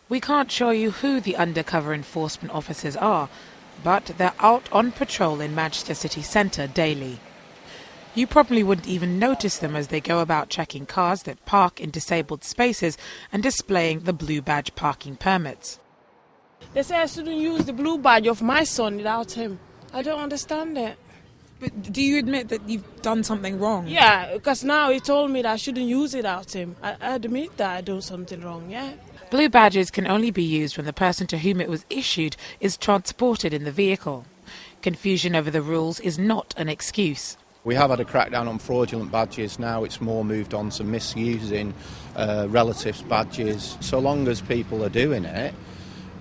We can't show you who the undercover enforcement officers are, but they're out on patrol in Manchester city centre daily. You probably wouldn't even notice them as they go about checking cars that park in disabled spaces and displaying the blue badge parking permits. They say I shouldn't use the blue badge of my son without him. I don't understand it. But do you admit that you've done something wrong? Yeah, because now he told me that I shouldn't use it without him. I admit that I do something wrong, yeah. Blue badges can only be used when the person to whom it was issued is transported in the vehicle. Confusion over the rules is not an excuse. We have had a crackdown on fraudulent badges. Now it's more moved on to misusing relatives' badges. So long as people are doing it,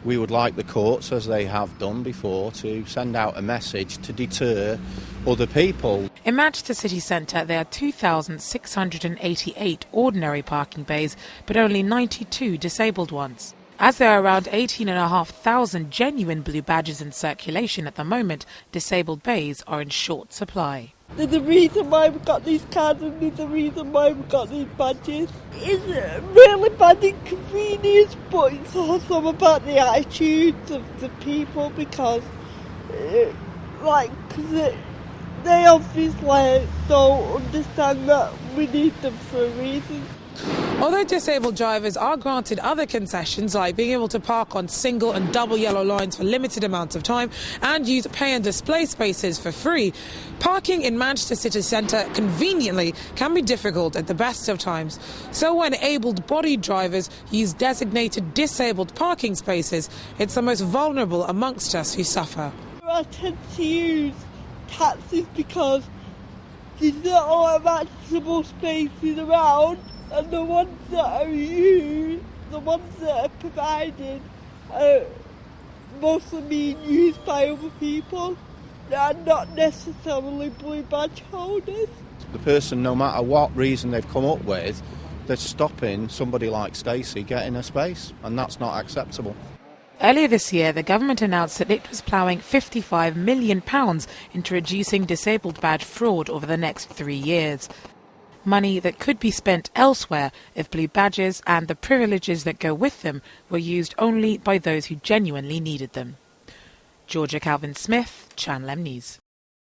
we would like the courts, as they have done before, to send out a message to deter other people. In Manchester city centre, there are 2,688 ordinary parking bays, but only 92 disabled ones. As there are around 18,500 genuine blue badges in circulation at the moment, disabled bays are in short supply. There's a reason why we've got these cards and there's a reason why we've got these badges. It's really bad inconvenience, but it's also about the attitudes of the people because, they obviously don't understand that we need them for a reason. Although disabled drivers are granted other concessions like being able to park on single and double yellow lines for limited amounts of time and use pay and display spaces for free, parking in Manchester city centre conveniently can be difficult at the best of times. So when able-bodied drivers use designated disabled parking spaces, it's the most vulnerable amongst us who suffer. I tend to use taxis because there's not a lot of accessible spaces around. And the ones that are used, the ones that are provided, are mostly being used by other people that are not necessarily blue badge holders. The person, no matter what reason they've come up with, they're stopping somebody like Stacey getting a space, and that's not acceptable. Earlier this year, the government announced that it was ploughing £55 million into reducing disabled badge fraud over the next 3 years. Money that could be spent elsewhere if blue badges and the privileges that go with them were used only by those who genuinely needed them. Georgia Calvin-Smith, Channel M News.